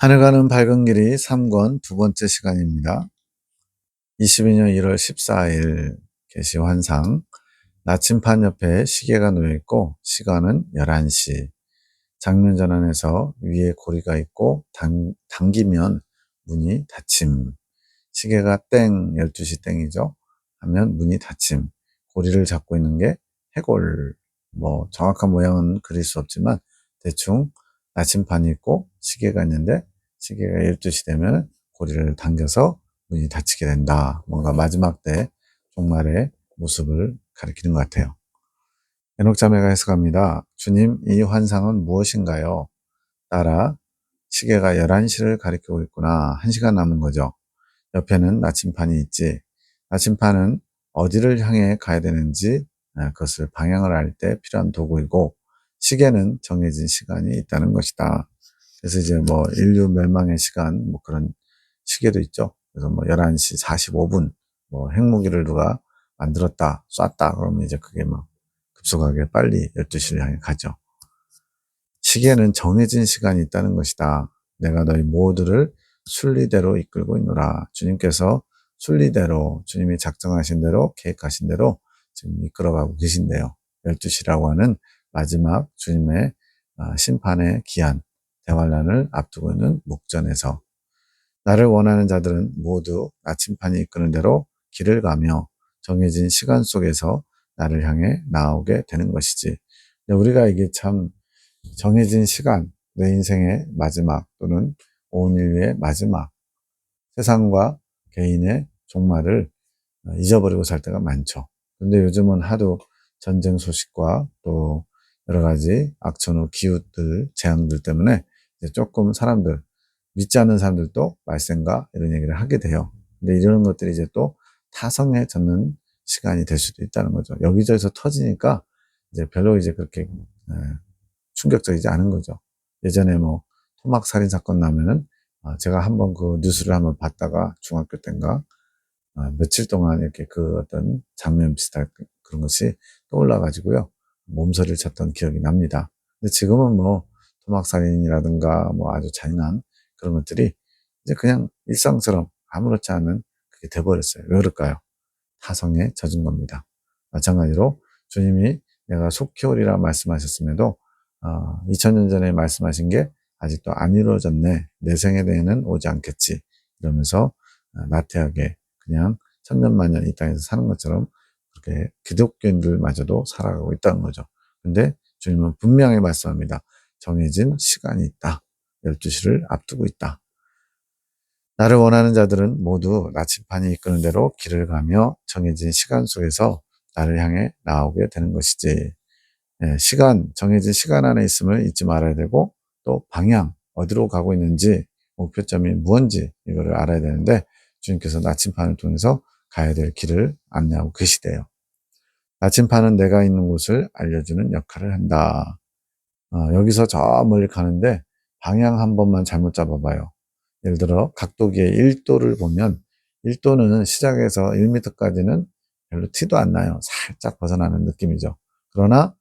하늘 가는 밝은 길이 3권 두 번째 시간입니다. 22년 1월 14일 계시 환상. 나침판 옆에 시계가 놓여 있고 시간은 11시. 장면 전환에서 위에 고리가 있고 당기면 문이 닫힘. 시계가 땡 12시 땡이죠. 하면 문이 닫힘. 고리를 잡고 있는 게 해골. 정확한 모양은 그릴 수 없지만 대충 나침판이 있고 시계가 있는데 시계가 12시 되면 고리를 당겨서 문이 닫히게 된다. 뭔가 마지막 때 종말의 모습을 가리키는 것 같아요. 에녹자매가 해석합니다. 주님, 이 환상은 무엇인가요? 따라 시계가 11시를 가리키고 있구나. 1시간 남은 거죠. 옆에는 나침판이 있지. 나침판은 어디를 향해 가야 되는지 그것을 방향을 알 때 필요한 도구이고, 시계는 정해진 시간이 있다는 것이다. 그래서 이제 인류 멸망의 시간 그런 시계도 있죠. 그래서 11시 45분 핵무기를 누가 만들었다, 쐈다 그러면 이제 그게 급속하게 빨리 12시를 향해 가죠. 시계는 정해진 시간이 있다는 것이다. 내가 너희 모두를 순리대로 이끌고 있노라. 주님께서 순리대로, 주님이 작정하신 대로, 계획하신 대로 지금 이끌어가고 계신데요. 12시라고 하는 마지막 주님의 심판의 기한, 대환란을 앞두고 있는 목전에서 나를 원하는 자들은 모두 나침판이 이끄는 대로 길을 가며 정해진 시간 속에서 나를 향해 나오게 되는 것이지. 우리가 이게 참 정해진 시간, 내 인생의 마지막 또는 온 인류의 마지막, 세상과 개인의 종말을 잊어버리고 살 때가 많죠. 근데 요즘은 하도 전쟁 소식과 또 여러 가지 악천후 기후들, 재앙들 때문에 이제 조금 사람들, 믿지 않는 사람들도 말씀과 이런 얘기를 하게 돼요. 근데 이런 것들이 이제 또 타성에 젖는 시간이 될 수도 있다는 거죠. 여기저기서 터지니까 이제 별로 이제 그렇게 충격적이지 않은 거죠. 예전에 토막 살인 사건 나면은 제가 한번 그 뉴스를 한번 봤다가 중학교 때인가 며칠 동안 이렇게 그 어떤 장면 비슷한 그런 것이 떠올라가지고요. 몸서리를 쳤던 기억이 납니다. 근데 지금은 토막 살인이라든가 아주 잔인한 그런 것들이 이제 그냥 일상처럼 아무렇지 않은 그게 돼버렸어요. 왜 그럴까요? 타성에 젖은 겁니다. 마찬가지로 주님이 내가 속히 오리라 말씀하셨음에도 2000년 전에 말씀하신 게 아직도 안 이루어졌네. 내 생에 대해는 오지 않겠지. 이러면서 나태하게 그냥 천년만년 이 땅에서 사는 것처럼 그렇게 기독교인들마저도 살아가고 있다는 거죠. 근데 주님은 분명히 말씀합니다. 정해진 시간이 있다. 12시를 앞두고 있다. 나를 원하는 자들은 모두 나침판이 이끄는 대로 길을 가며 정해진 시간 속에서 나를 향해 나오게 되는 것이지. 정해진 시간 안에 있음을 잊지 말아야 되고, 또 방향, 어디로 가고 있는지, 목표점이 무언지, 이거를 알아야 되는데, 주님께서 나침판을 통해서 가야 될 길을 안내하고 계시대요. 나침판은 내가 있는 곳을 알려주는 역할을 한다. 여기서 저 멀리 가는데, 방향 한 번만 잘못 잡아봐요. 예를 들어, 각도기의 1도를 보면, 1도는 시작에서 1m까지는 별로 티도 안 나요. 살짝 벗어나는 느낌이죠. 그러나,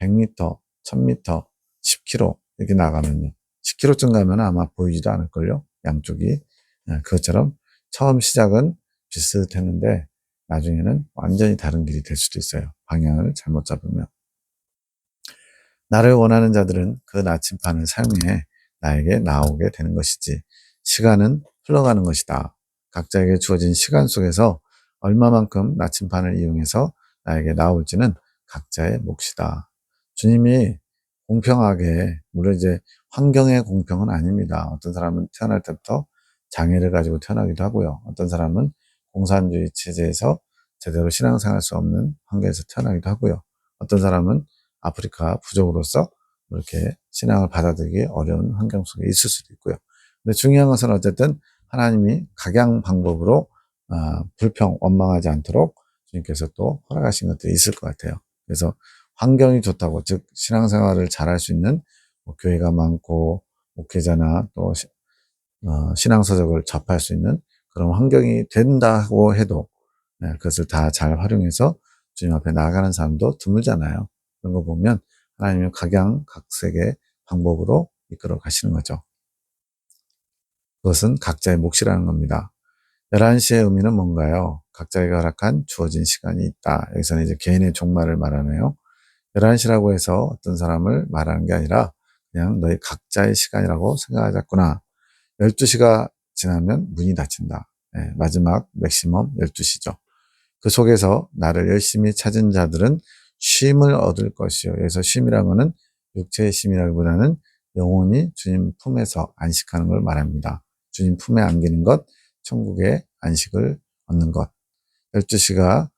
100m, 1000m, 10km 이렇게 나가면요. 10km쯤 가면 아마 보이지도 않을걸요. 양쪽이. 그것처럼 처음 시작은 비슷했는데 나중에는 완전히 다른 길이 될 수도 있어요. 방향을 잘못 잡으면. 나를 원하는 자들은 그 나침판을 사용해 나에게 나오게 되는 것이지. 시간은 흘러가는 것이다. 각자에게 주어진 시간 속에서 얼마만큼 나침판을 이용해서 나에게 나올지는 각자의 몫이다. 주님이 공평하게, 물론 이제 환경의 공평은 아닙니다. 어떤 사람은 태어날 때부터 장애를 가지고 태어나기도 하고요. 어떤 사람은 공산주의 체제에서 제대로 신앙생활할 수 없는 환경에서 태어나기도 하고요. 어떤 사람은 아프리카 부족으로서 이렇게 신앙을 받아들이기 어려운 환경 속에 있을 수도 있고요. 근데 중요한 것은 어쨌든 하나님이 각양 방법으로 원망하지 않도록 주님께서 또 허락하신 것들이 있을 것 같아요. 그래서 환경이 좋다고, 즉 신앙생활을 잘할 수 있는 교회가 많고 목회자나 또 신앙서적을 접할 수 있는 그런 환경이 된다고 해도 그것을 다 잘 활용해서 주님 앞에 나아가는 사람도 드물잖아요. 그런 거 보면 하나님은 각양각색의 방법으로 이끌어 가시는 거죠. 그것은 각자의 몫이라는 겁니다. 11시의 의미는 뭔가요? 각자에게 허락한 주어진 시간이 있다. 여기서는 이제 개인의 종말을 말하네요. 11시라고 해서 어떤 사람을 말하는 게 아니라 그냥 너희 각자의 시간이라고 생각하자꾸나. 12시가 지나면 문이 닫힌다. 마지막 맥시멈 12시죠. 그 속에서 나를 열심히 찾은 자들은 쉼을 얻을 것이요. 여기서 쉼이라는 것은 육체의 쉼이라기보다는 영혼이 주님 품에서 안식하는 걸 말합니다. 주님 품에 안기는 것, 천국의 안식을 얻는 것. 12시가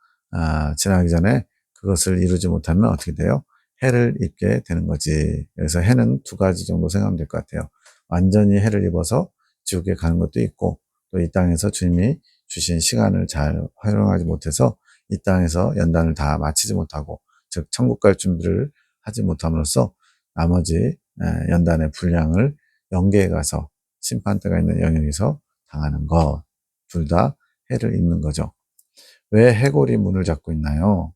지나기 전에 그것을 이루지 못하면 어떻게 돼요? 해를 입게 되는 거지. 그래서 해는 두 가지 정도 생각하면 될 것 같아요. 완전히 해를 입어서 지옥에 가는 것도 있고, 또 이 땅에서 주님이 주신 시간을 잘 활용하지 못해서 이 땅에서 연단을 다 마치지 못하고, 즉 천국 갈 준비를 하지 못함으로써 나머지 연단의 분량을 영계에 가서 심판대가 있는 영역에서 당하는 것. 둘 다 해를 입는 거죠. 왜 해골이 문을 닫고 있나요?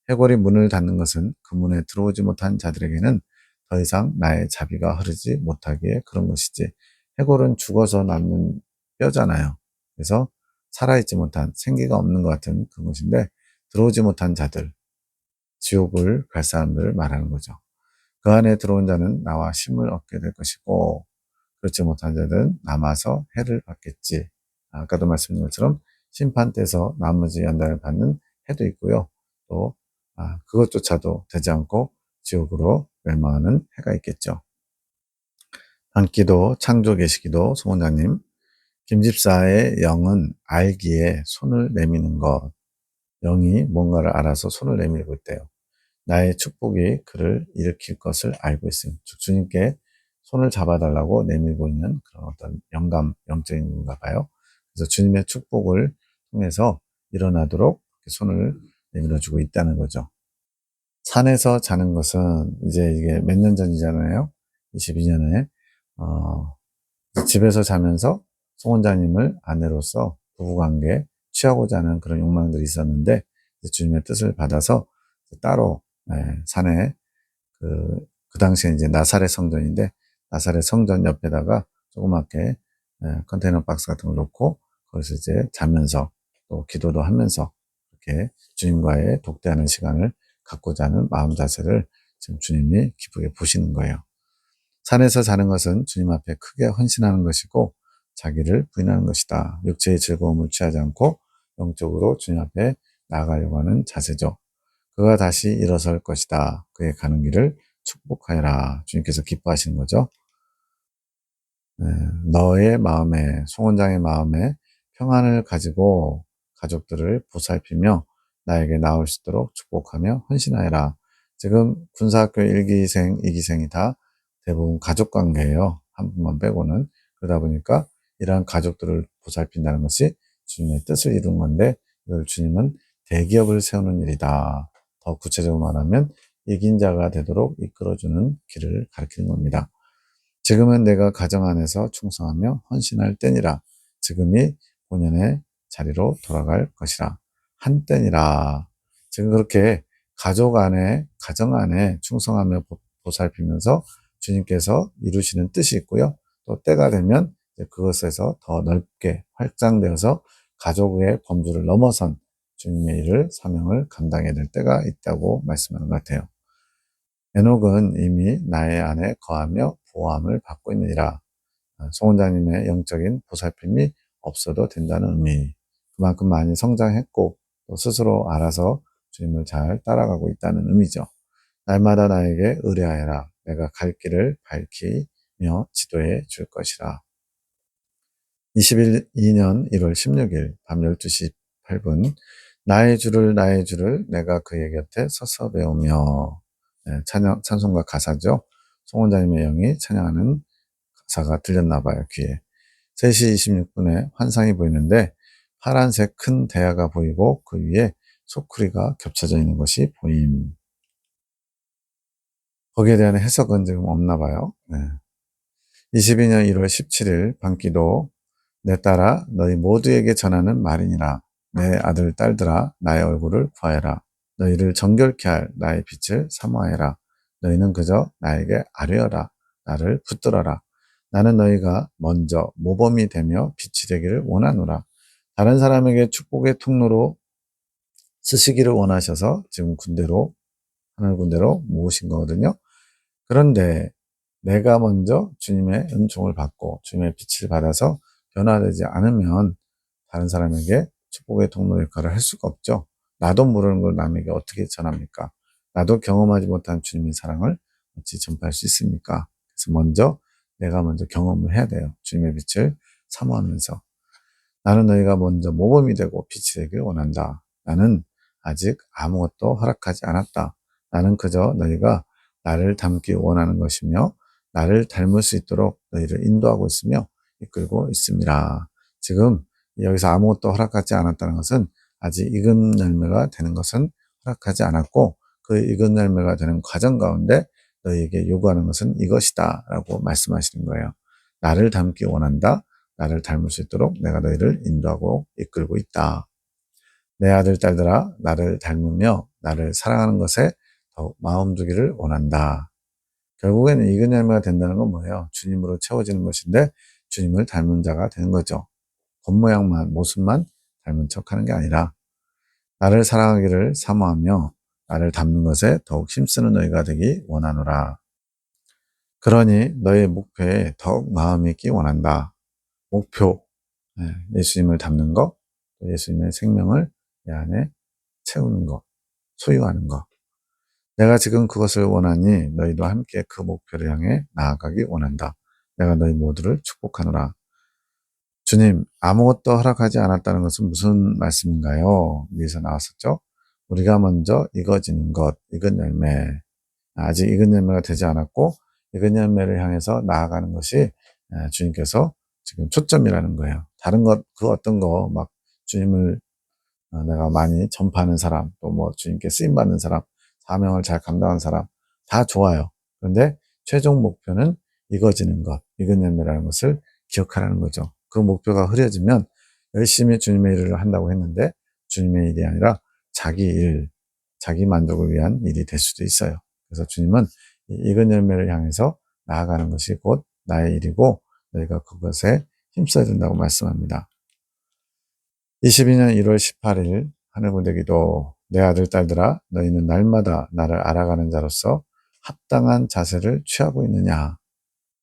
해골이 문을 닫는 것은 그 문에 들어오지 못한 자들에게는 더 이상 나의 자비가 흐르지 못하기에 그런 것이지. 해골은 죽어서 남는 뼈잖아요. 그래서 살아있지 못한 생기가 없는 것 같은 그런 것인데 들어오지 못한 자들, 지옥을 갈 사람들을 말하는 거죠. 그 안에 들어온 자는 나와 쉼을 얻게 될 것이고 그렇지 못한 자들은 남아서 해를 받겠지. 아까도 말씀드린 것처럼 심판 때에서 나머지 연단을 받는 해도 있고요. 또 그것조차도 되지 않고 지옥으로 멸망하는 해가 있겠죠. 단기도 창조 계시기도 소원장님, 김집사의 영은 알기에 손을 내미는 것. 영이 뭔가를 알아서 손을 내밀고 있대요. 나의 축복이 그를 일으킬 것을 알고 있음. 즉 주님께 손을 잡아달라고 내밀고 있는 그런 어떤 영감, 영적인 건가 봐요. 그래서 주님의 축복을 통해서 일어나도록 손을 내밀어주고 있다는 거죠. 산에서 자는 것은 이제 이게 몇 년 전이잖아요. 22년에 집에서 자면서 송원자님을 아내로서 부부관계 취하고자 하는 그런 욕망들이 있었는데 주님의 뜻을 받아서 따로 산에 그 당시에 이제 나사렛 성전인데 나사렛 성전 옆에다가 조그맣게 컨테이너 박스 같은 걸 놓고 거기서 이제 자면서 또 기도도 하면서 이렇게 주님과의 독대하는 시간을 갖고자 하는 마음 자세를 지금 주님이 기쁘게 보시는 거예요. 산에서 자는 것은 주님 앞에 크게 헌신하는 것이고 자기를 부인하는 것이다. 육체의 즐거움을 취하지 않고 영적으로 주님 앞에 나아가려고 하는 자세죠. 그가 다시 일어설 것이다. 그의 가는 길을 축복하여라. 주님께서 기뻐하시는 거죠. 너의 마음에, 송원장의 마음에 평안을 가지고 가족들을 보살피며 나에게 나올 수 있도록 축복하며 헌신하여라. 지금 군사학교 1기생, 2기생이 다 대부분 가족 관계예요. 한 분만 빼고는. 그러다 보니까 이러한 가족들을 보살핀다는 것이 주님의 뜻을 이룬 건데 이걸 주님은 대기업을 세우는 일이다. 더 구체적으로 말하면 이긴 자가 되도록 이끌어주는 길을 가리키는 겁니다. 지금은 내가 가정 안에서 충성하며 헌신할 때니라. 지금이 본연의 자리로 돌아갈 것이라. 한때니라. 지금 그렇게 가족 안에, 가정 안에 충성하며 보살피면서 주님께서 이루시는 뜻이 있고요. 또 때가 되면 그것에서 더 넓게 확장되어서 가족의 범주를 넘어선 주님의 일을, 사명을 감당해야 될 때가 있다고 말씀하는 것 같아요. 에녹은 이미 나의 안에 거하며 보호함을 받고 있느니라. 송원장님의 영적인 보살핌이 없어도 된다는 의미. 그만큼 많이 성장했고 또 스스로 알아서 주님을 잘 따라가고 있다는 의미죠. 날마다 나에게 의뢰하여라. 내가 갈 길을 밝히며 지도해 줄 것이라. 22년 1월 16일 밤 12시 8분 나의 주를 내가 그의 곁에 서서 배우며 찬송가 가사죠. 송원장님의 영이 찬양하는 가사가 들렸나 봐요. 귀에. 3시 26분에 환상이 보이는데 파란색 큰 대야가 보이고 그 위에 소쿠리가 겹쳐져 있는 것이 보임. 거기에 대한 해석은 지금 없나 봐요. 22년 1월 17일 밤기도 내 딸아 너희 모두에게 전하는 말이니라. 내 아들 딸들아 나의 얼굴을 구하여라. 너희를 정결케 할 나의 빛을 사모하여라. 너희는 그저 나에게 아뢰어라. 나를 붙들어라. 나는 너희가 먼저 모범이 되며 빛이 되기를 원하노라. 다른 사람에게 축복의 통로로 쓰시기를 원하셔서 지금 하늘 군대로 모으신 거거든요. 그런데 내가 먼저 주님의 은총을 받고 주님의 빛을 받아서 변화되지 않으면 다른 사람에게 축복의 통로 역할을 할 수가 없죠. 나도 모르는 걸 남에게 어떻게 전합니까? 나도 경험하지 못한 주님의 사랑을 어찌 전파할 수 있습니까? 그래서 내가 먼저 경험을 해야 돼요. 주님의 빛을 사모하면서. 나는 너희가 먼저 모범이 되고 빛이 되길 원한다. 나는 아직 아무것도 허락하지 않았다. 나는 그저 너희가 나를 닮기 원하는 것이며 나를 닮을 수 있도록 너희를 인도하고 있으며 이끌고 있습니다. 지금 여기서 아무것도 허락하지 않았다는 것은 아직 익은 열매가 되는 것은 허락하지 않았고 그 익은 열매가 되는 과정 가운데 너희에게 요구하는 것은 이것이다 라고 말씀하시는 거예요. 나를 닮기 원한다. 나를 닮을 수 있도록 내가 너희를 인도하고 이끌고 있다. 내 아들, 딸들아, 나를 닮으며 나를 사랑하는 것에 더욱 마음 두기를 원한다. 결국에는 익은 열매가 된다는 건 뭐예요? 주님으로 채워지는 것인데 주님을 닮은 자가 되는 거죠. 겉모양만, 모습만 닮은 척하는 게 아니라 나를 사랑하기를 사모하며 나를 닮는 것에 더욱 힘쓰는 너희가 되기 원하노라. 그러니 너의 목표에 더욱 마음이 있기 원한다. 목표, 예수님을 닮는 것, 예수님의 생명을 내 안에 채우는 것, 소유하는 것. 내가 지금 그것을 원하니 너희도 함께 그 목표를 향해 나아가기 원한다. 내가 너희 모두를 축복하노라. 주님, 아무것도 허락하지 않았다는 것은 무슨 말씀인가요? 위에서 나왔었죠? 우리가 먼저 익어지는 것, 익은 열매. 아직 익은 열매가 되지 않았고, 익은 열매를 향해서 나아가는 것이 주님께서 지금 초점이라는 거예요. 다른 것, 그 어떤 거, 막 주님을 내가 많이 전파하는 사람, 또 뭐 주님께 쓰임받는 사람, 사명을 잘 감당하는 사람, 다 좋아요. 그런데 최종 목표는 익어지는 것, 익은 열매라는 것을 기억하라는 거죠. 그 목표가 흐려지면 열심히 주님의 일을 한다고 했는데 주님의 일이 아니라 자기 일, 자기 만족을 위한 일이 될 수도 있어요. 그래서 주님은 이 익은 열매를 향해서 나아가는 것이 곧 나의 일이고 너희가 그것에 힘써야 된다고 말씀합니다. 22년 1월 18일 하늘군대기도 내 아들 딸들아 너희는 날마다 나를 알아가는 자로서 합당한 자세를 취하고 있느냐.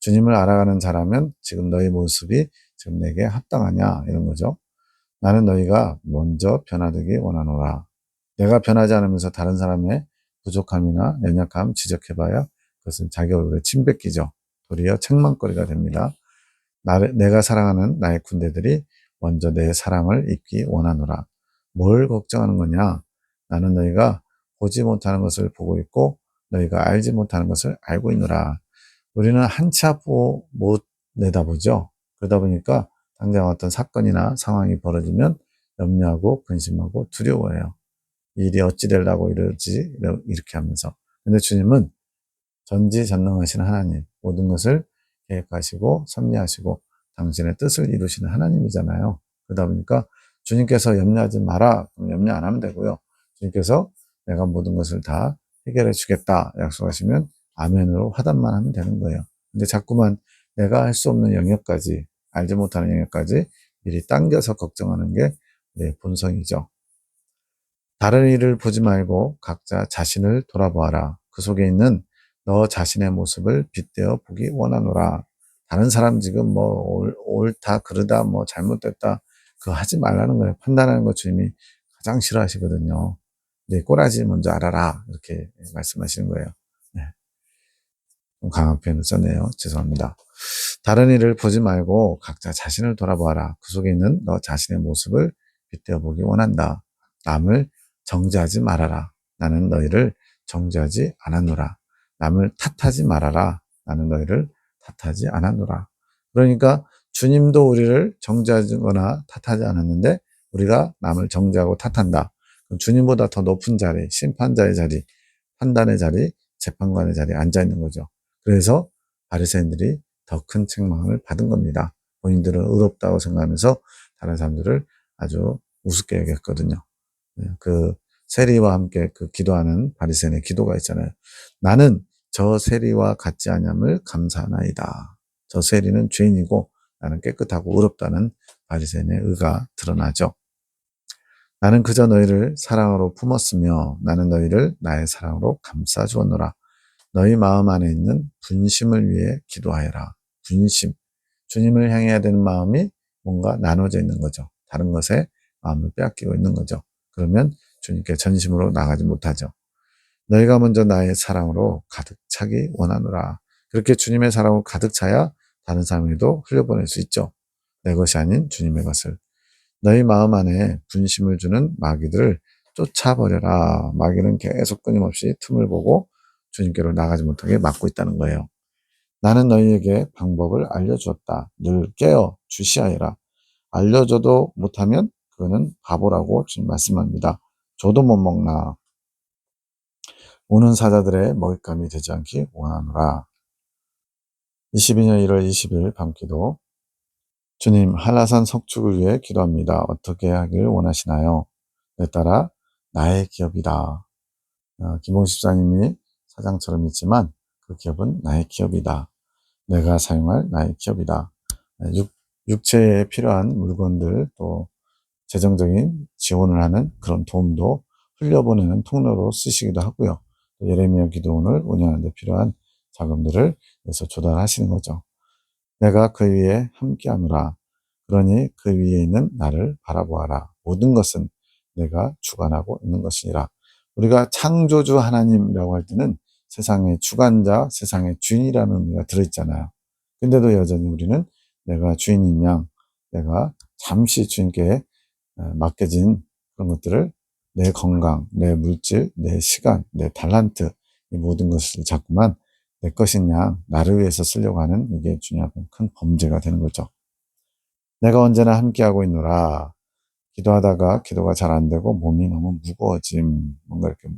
주님을 알아가는 자라면 지금 너희 모습이 지금 내게 합당하냐 이런 거죠. 나는 너희가 먼저 변화되기 원하노라. 내가 변하지 않으면서 다른 사람의 부족함이나 연약함 지적해봐야 그것은 자기 얼굴에 침 뱉기죠. 도리어 책망거리가 됩니다. 내가 사랑하는 나의 군대들이 먼저 내 사랑을 입기 원하노라. 뭘 걱정하는 거냐? 나는 너희가 보지 못하는 것을 보고 있고 너희가 알지 못하는 것을 알고 있노라. 우리는 한치 앞도 못 내다보죠. 그러다 보니까 당장 어떤 사건이나 상황이 벌어지면 염려하고 근심하고 두려워해요. 이 일이 어찌 되려고 이러지? 이렇게 하면서. 근데 주님은 전지전능하신 하나님, 모든 것을 계획하시고 섭리하시고 당신의 뜻을 이루시는 하나님이잖아요. 그러다 보니까 주님께서 염려하지 마라. 그럼 염려 안 하면 되고요. 주님께서 내가 모든 것을 다 해결해 주겠다 약속하시면 아멘으로 화답만 하면 되는 거예요. 근데 자꾸만 내가 할 수 없는 영역까지, 알지 못하는 영역까지 미리 당겨서 걱정하는 게 우리의 본성이죠. 다른 일을 보지 말고 각자 자신을 돌아보아라. 그 속에 있는 너 자신의 모습을 빗대어 보기 원하노라. 다른 사람 지금 뭐 옳다, 그르다, 뭐 잘못됐다. 그거 하지 말라는 거예요. 판단하는 거 주님이 가장 싫어하시거든요. 네 꼬라지 먼저 알아라. 이렇게 말씀하시는 거예요. 네. 좀 강한 표현을 썼네요. 죄송합니다. 다른 일을 보지 말고 각자 자신을 돌아보아라. 그 속에 있는 너 자신의 모습을 빗대어 보기 원한다. 남을 정죄하지 말아라. 나는 너희를 정죄하지 않았노라. 남을 탓하지 말아라. 나는 너희를 탓하지 않았노라. 그러니까 주님도 우리를 정죄하거나 탓하지 않았는데 우리가 남을 정죄하고 탓한다. 그럼 주님보다 더 높은 자리, 심판자의 자리, 판단의 자리, 재판관의 자리에 앉아 있는 거죠. 그래서 바리새인들이 더 큰 책망을 받은 겁니다. 본인들은 의롭다고 생각하면서 다른 사람들을 아주 우습게 여겼거든요. 그 세리와 함께 그 기도하는 바리새인의 기도가 있잖아요. 나는 저 세리와 같지 아니함을 감사하나이다. 저 세리는 죄인이고 나는 깨끗하고 의롭다는 바리새인의 의가 드러나죠. 나는 그저 너희를 사랑으로 품었으며 나는 너희를 나의 사랑으로 감싸주었노라. 너희 마음 안에 있는 분심을 위해 기도하여라. 분심. 주님을 향해야 되는 마음이 뭔가 나눠져 있는 거죠. 다른 것에 마음을 빼앗기고 있는 거죠. 그러면 주님께 전심으로 나가지 못하죠. 너희가 먼저 나의 사랑으로 가득 차기 원하노라. 그렇게 주님의 사랑으로 가득 차야 다른 사람에게도 흘려보낼 수 있죠. 내 것이 아닌 주님의 것을. 너희 마음 안에 분심을 주는 마귀들을 쫓아버려라. 마귀는 계속 끊임없이 틈을 보고 주님께로 나가지 못하게 막고 있다는 거예요. 나는 너희에게 방법을 알려주었다. 늘 깨어 주시하여라. 알려줘도 못하면 그거는 바보라고 주님 말씀합니다. 저도 못 먹나. 오는 사자들의 먹잇감이 되지 않기 원하노라. 22년 1월 20일 밤기도. 주님, 한라산 석축을 위해 기도합니다. 어떻게 하길 원하시나요? 내 따라 나의 기업이다. 김봉 집사님이 사장처럼 있지만 그 기업은 나의 기업이다. 내가 사용할 나의 기업이다. 육체에 필요한 물건들 또 재정적인 지원을 하는 그런 도움도 흘려보내는 통로로 쓰시기도 하고요. 예레미야 기도원을 운영하는 데 필요한 자금들을 그래서 조달하시는 거죠. 내가 그 위에 함께하노라. 그러니 그 위에 있는 나를 바라보아라. 모든 것은 내가 주관하고 있는 것이니라. 우리가 창조주 하나님이라고 할 때는 세상의 주관자, 세상의 주인이라는 의미가 들어있잖아요. 근데도 여전히 우리는 내가 주인인 양, 내가 잠시 주인께 맡겨진 그런 것들을 내 건강, 내 물질, 내 시간, 내 달란트 이 모든 것을 자꾸만 내 것인 양 나를 위해서 쓰려고 하는 이게 중요한 큰 범죄가 되는 거죠. 내가 언제나 함께하고 있노라. 기도하다가 기도가 잘 안 되고 몸이 너무 무거워짐, 뭔가 이렇게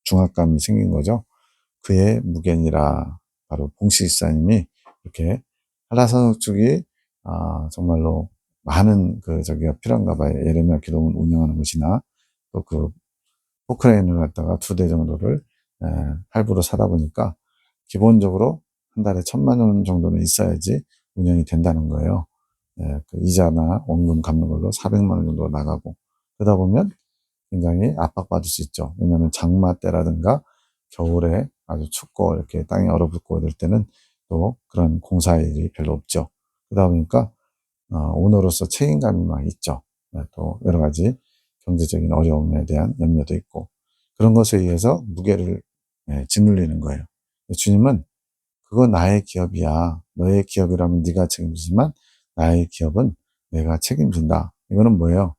중압감이 생긴 거죠. 그의 무견이라. 바로 봉식사님이 이렇게 한라산석축이 정말로 많은 필요한가 봐요. 예레미야 기도원 운영하는 것이나 또 그 포크레인을 갖다가 2대 정도를 할부로 사다 보니까 기본적으로 한 달에 1,000만 원 정도는 있어야지 운영이 된다는 거예요. 그 이자나 원금 갚는 걸로 400만 원 정도 나가고 그러다 보면 굉장히 압박받을 수 있죠. 왜냐하면 장마 때라든가 겨울에 아주 춥고 이렇게 땅이 얼어붙고 이럴 때는 또 그런 공사일이 별로 없죠. 그러다 보니까 오너로서 책임감이 막 있죠. 또 여러 가지 경제적인 어려움에 대한 염려도 있고 그런 것에 의해서 무게를 짓눌리는 거예요. 주님은 그거 나의 기업이야. 너의 기업이라면 네가 책임지지만 나의 기업은 내가 책임진다. 이거는 뭐예요?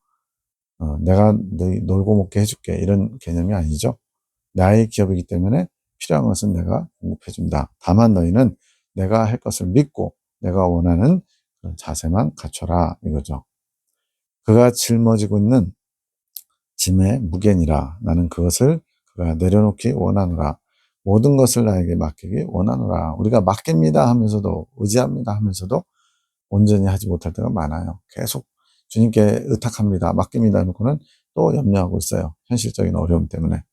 내가 너희 놀고 먹게 해줄게. 이런 개념이 아니죠. 나의 기업이기 때문에 필요한 것은 내가 공급해준다. 다만 너희는 내가 할 것을 믿고 내가 원하는 그런 자세만 갖춰라. 이거죠. 그가 짊어지고 있는 짐의 무게니라. 나는 그것을 그가 내려놓기 원하노라. 모든 것을 나에게 맡기기 원하노라. 우리가 맡깁니다 하면서도 의지합니다 하면서도 온전히 하지 못할 때가 많아요. 계속 주님께 의탁합니다. 맡깁니다 해놓고는 또 염려하고 있어요. 현실적인 어려움 때문에.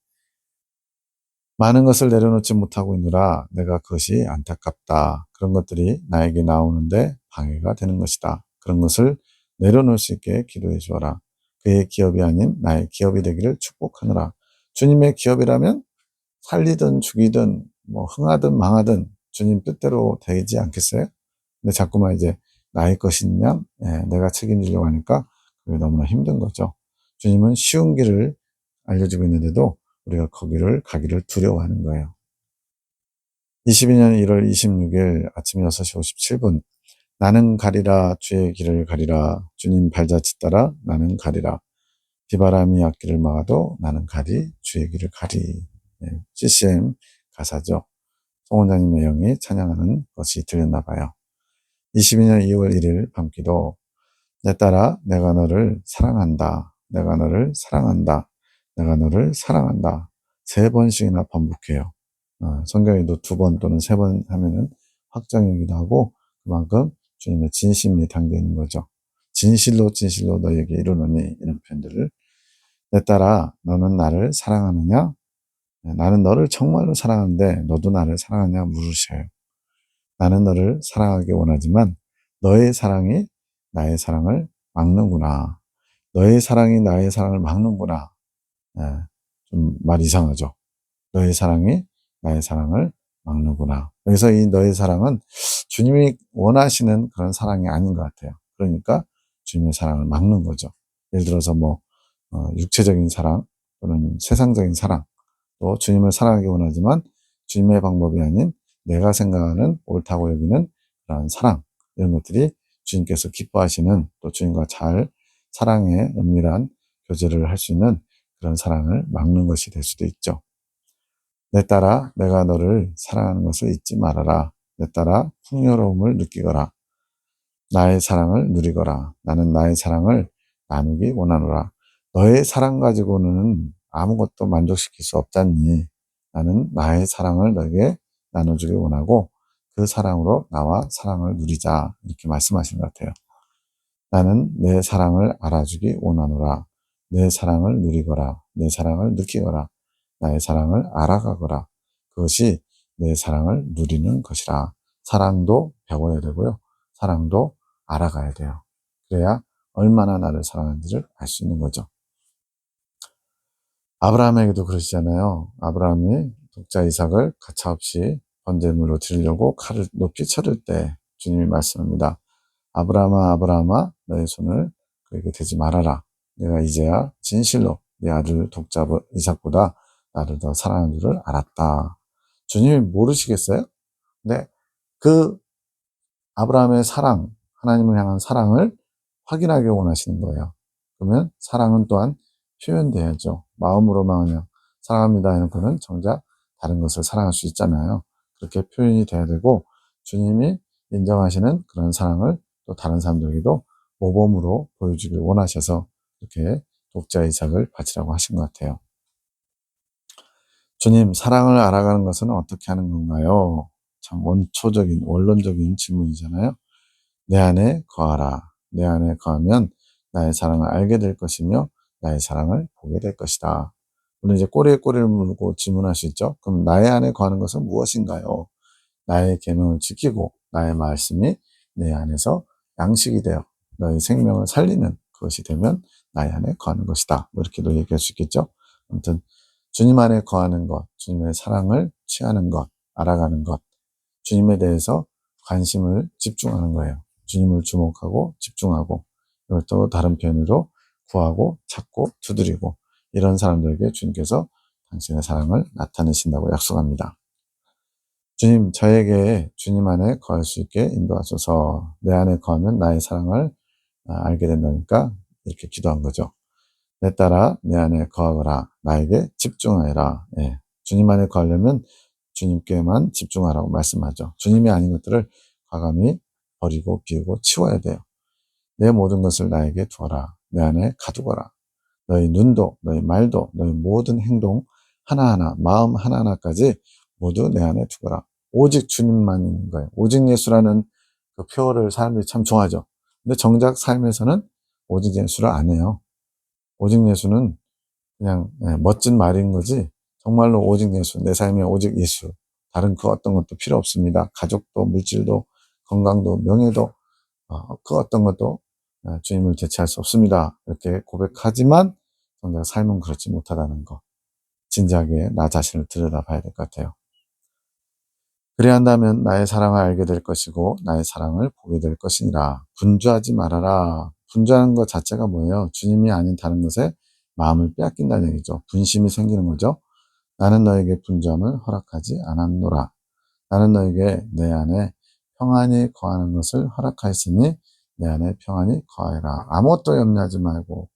많은 것을 내려놓지 못하고 있느라 내가 그것이 안타깝다. 그런 것들이 나에게 나오는데 방해가 되는 것이다. 그런 것을 내려놓을 수 있게 기도해 주어라. 그의 기업이 아닌 나의 기업이 되기를 축복하느라. 주님의 기업이라면 살리든 죽이든 뭐 흥하든 망하든 주님 뜻대로 되지 않겠어요? 근데 자꾸만 이제 나의 것인 양 내가 책임지려고 하니까 그게 너무나 힘든 거죠. 주님은 쉬운 길을 알려주고 있는데도 우리가 거기를 가기를 두려워하는 거예요. 22년 1월 26일 아침 6시 57분 나는 가리라 주의 길을 가리라 주님 발자취 따라 나는 가리라 비바람이 앞길을 막아도 나는 가리 주의 길을 가리 CCM 가사죠. 송 원장님의 영이 찬양하는 것이 들렸나 봐요. 22년 2월 1일 밤기도 내 딸아 내가 너를 사랑한다. 내가 너를 사랑한다. 내가 너를 사랑한다. 3번씩이나 반복해요. 성경에도 2번 또는 3번 하면은 확정이기도 하고 그만큼 주님의 진심이 담겨 있는 거죠. 진실로 진실로 너에게 이르노니 이런 표현들을 내 딸아 너는 나를 사랑하느냐? 나는 너를 정말로 사랑하는데 너도 나를 사랑하냐 물으셔요. 나는 너를 사랑하기 원하지만 너의 사랑이 나의 사랑을 막는구나. 너의 사랑이 나의 사랑을 막는구나. 예, 좀 말 이상하죠. 너의 사랑이 나의 사랑을 막는구나. 그래서 이 너의 사랑은 주님이 원하시는 그런 사랑이 아닌 것 같아요. 그러니까 주님의 사랑을 막는 거죠. 예를 들어서 뭐 육체적인 사랑 또는 세상적인 사랑, 또 주님을 사랑하기 원하지만 주님의 방법이 아닌 내가 생각하는 옳다고 여기는 그런 사랑, 이런 것들이 주님께서 기뻐하시는, 또 주님과 잘 사랑의 은밀한 교제를 할 수 있는 그런 사랑을 막는 것이 될 수도 있죠. 내 딸아, 내가 너를 사랑하는 것을 잊지 말아라. 내 딸아, 풍요로움을 느끼거라. 나의 사랑을 누리거라. 나는 나의 사랑을 나누기 원하노라. 너의 사랑 가지고는 아무것도 만족시킬 수 없잖니. 나는 나의 사랑을 너에게 나눠주기 원하고 그 사랑으로 나와 사랑을 누리자. 이렇게 말씀하시는 것 같아요. 나는 내 사랑을 알아주기 원하노라. 내 사랑을 누리거라. 내 사랑을 느끼거라. 나의 사랑을 알아가거라. 그것이 내 사랑을 누리는 것이라. 사랑도 배워야 되고요. 사랑도 알아가야 돼요. 그래야 얼마나 나를 사랑하는지를 알 수 있는 거죠. 아브라함에게도 그러시잖아요. 아브라함이 독자 이삭을 가차없이 번제물로 드리려고 칼을 높이 쳐들 때 주님이 말씀합니다. 아브라함아, 아브라함아, 너의 손을 그에게 대지 말아라. 내가 이제야 진실로 네 아들 독자 이삭보다 나를 더 사랑하는 줄을 알았다. 주님이 모르시겠어요? 근데 그 아브라함의 사랑, 하나님을 향한 사랑을 확인하기 원하시는 거예요. 그러면 사랑은 또한 표현돼야죠. 마음으로만 그냥 사랑합니다 해놓고는 정작 다른 것을 사랑할 수 있잖아요. 그렇게 표현이 돼야 되고, 주님이 인정하시는 그런 사랑을 또 다른 사람들에게도 모범으로 보여주길 원하셔서 이렇게 독자 이삭을 바치라고 하신 것 같아요. 주님, 사랑을 알아가는 것은 어떻게 하는 건가요? 참 원론적인 질문이잖아요. 내 안에 거하라. 내 안에 거하면 나의 사랑을 알게 될 것이며 나의 사랑을 보게 될 것이다. 물론 이제 꼬리에 꼬리를 물고 질문할 수 있죠. 그럼 나의 안에 거하는 것은 무엇인가요? 나의 계명을 지키고 나의 말씀이 내 안에서 양식이 되어 너의 생명을 살리는 그것이 되면 나의 안에 거하는 것이다. 뭐 이렇게도 얘기할 수 있겠죠. 아무튼 주님 안에 거하는 것, 주님의 사랑을 취하는 것, 알아가는 것, 주님에 대해서 관심을 집중하는 거예요. 주님을 주목하고 집중하고, 이걸 또 다른 표현으로 구하고 찾고 두드리고, 이런 사람들에게 주님께서 당신의 사랑을 나타내신다고 약속합니다. 주님, 저에게 주님 안에 거할 수 있게 인도하소서. 내 안에 거하면 나의 사랑을 알게 된다니까 이렇게 기도한 거죠. 내 딸아, 내 안에 거하거라. 나에게 집중하여라. 예. 주님 안에 거하려면 주님께만 집중하라고 말씀하죠. 주님이 아닌 것들을 과감히 버리고 비우고 치워야 돼요. 내 모든 것을 나에게 두어라. 내 안에 가두거라. 너희 눈도, 너희 말도, 너희 모든 행동 하나하나, 마음 하나하나까지 모두 내 안에 두거라. 오직 주님만 있는 거예요. 오직 예수라는 그 표어를 사람들이 참 좋아하죠. 근데 정작 삶에서는 오직 예수를 안 해요. 오직 예수는 그냥 멋진 말인 거지, 정말로 오직 예수, 내 삶에 오직 예수, 다른 그 어떤 것도 필요 없습니다. 가족도, 물질도, 건강도, 명예도, 그 어떤 것도 주님을 대체할 수 없습니다. 이렇게 고백하지만 정작 삶은 그렇지 못하다는 거, 진지하게 나 자신을 들여다봐야 될 것 같아요. 그래야 한다면 나의 사랑을 알게 될 것이고 나의 사랑을 보게 될 것이니라. 분주하지 말아라. 분주하는 것 자체가 뭐예요? 주님이 아닌 다른 것에 마음을 빼앗긴다는 얘기죠. 분심이 생기는 거죠. 나는 너에게 분주함을 허락하지 않았노라. 나는 너에게 내 안에 평안히 거하는 것을 허락하였으니 내 안에 평안히 거하여라. 아무것도 염려하지 말고,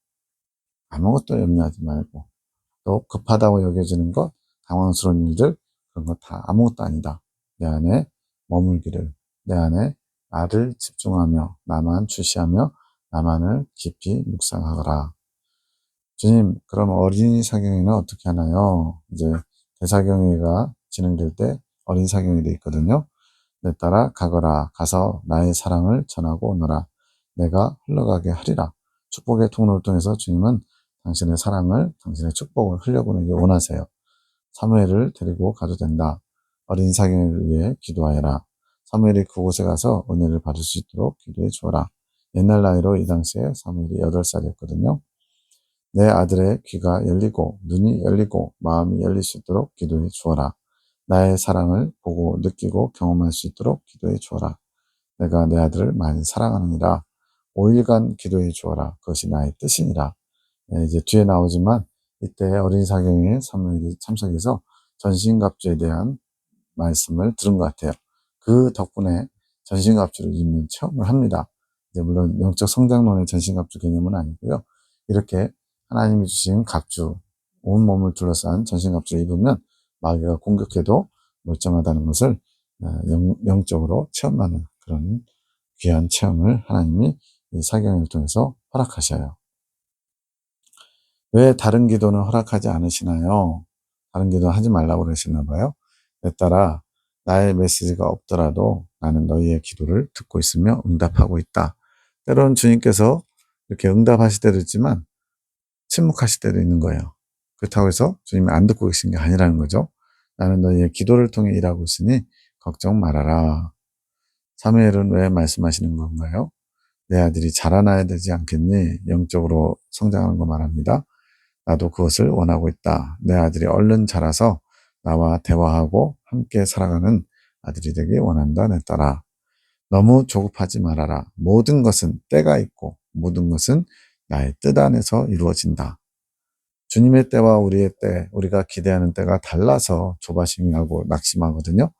또 급하다고 여겨지는 것, 당황스러운 일들, 그런 거 다 아무것도 아니다. 내 안에 머물기를, 내 안에 나를 집중하며 나만 주시하며 나만을 깊이 묵상하거라. 주님, 그럼 어린이 사경회는 어떻게 하나요? 이제 대사경회가 진행될 때 어린이 사경회도 있거든요. 내 딸아 가거라. 가서 나의 사랑을 전하고 오너라. 내가 흘러가게 하리라. 축복의 통로를 통해서 주님은 당신의 사랑을, 당신의 축복을 흘려보내기 원하세요. 사무엘을 데리고 가도 된다. 어린 사경을 위해 기도하여라. 사무엘이 그곳에 가서 은혜를 받을 수 있도록 기도해 주어라. 옛날 나이로 이 당시에 사무엘이 8살이었거든요. 내 아들의 귀가 열리고 눈이 열리고 마음이 열릴 수 있도록 기도해 주어라. 나의 사랑을 보고 느끼고 경험할 수 있도록 기도해 주어라. 내가 내 아들을 많이 사랑하느니라. 5일간 기도해 주어라. 그것이 나의 뜻이니라. 이제 뒤에 나오지만 이때 어린이 사경에 사무엘이 참석해서 전신갑주에 대한 말씀을 들은 것 같아요. 그 덕분에 전신갑주를 입는 체험을 합니다. 이제 물론 영적 성장론의 전신갑주 개념은 아니고요. 이렇게 하나님이 주신 갑주, 온몸을 둘러싼 전신갑주를 입으면 마귀가 공격해도 멀쩡하다는 것을 영적으로 체험하는 그런 귀한 체험을 하나님이 이 사경을 통해서 허락하셔요. 왜 다른 기도는 허락하지 않으시나요? 다른 기도 하지 말라고 그러시나 봐요. 내 딸아, 나의 메시지가 없더라도 나는 너희의 기도를 듣고 있으며 응답하고 있다. 때로는 주님께서 이렇게 응답하실 때도 있지만 침묵하실 때도 있는 거예요. 그렇다고 해서 주님이 안 듣고 계신 게 아니라는 거죠. 나는 너희의 기도를 통해 일하고 있으니 걱정 말아라. 사무엘은 왜 말씀하시는 건가요? 내 아들이 자라나야 되지 않겠니? 영적으로 성장하는 거 말합니다. 나도 그것을 원하고 있다. 내 아들이 얼른 자라서 나와 대화하고 함께 살아가는 아들이 되길 원한다. 내 딸아. 너무 조급하지 말아라. 모든 것은 때가 있고 모든 것은 나의 뜻 안에서 이루어진다. 주님의 때와 우리의 때, 우리가 기대하는 때가 달라서 조바심하고 낙심하거든요.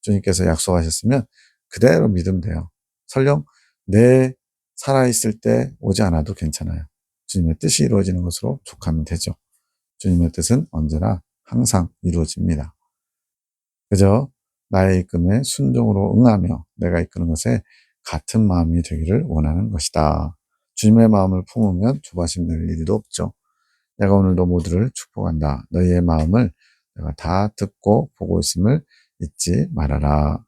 주님께서 약속하셨으면 그대로 믿으면 돼요. 설령 내 살아있을 때 오지 않아도 괜찮아요. 주님의 뜻이 이루어지는 것으로 족하면 되죠. 주님의 뜻은 언제나 항상 이루어집니다. 그저 나의 이끔에 순종으로 응하며 내가 이끄는 것에 같은 마음이 되기를 원하는 것이다. 주님의 마음을 품으면 조바심 낼 일도 없죠. 내가 오늘도 모두를 축복한다. 너희의 마음을 내가 다 듣고 보고 있음을 잊지 말아라.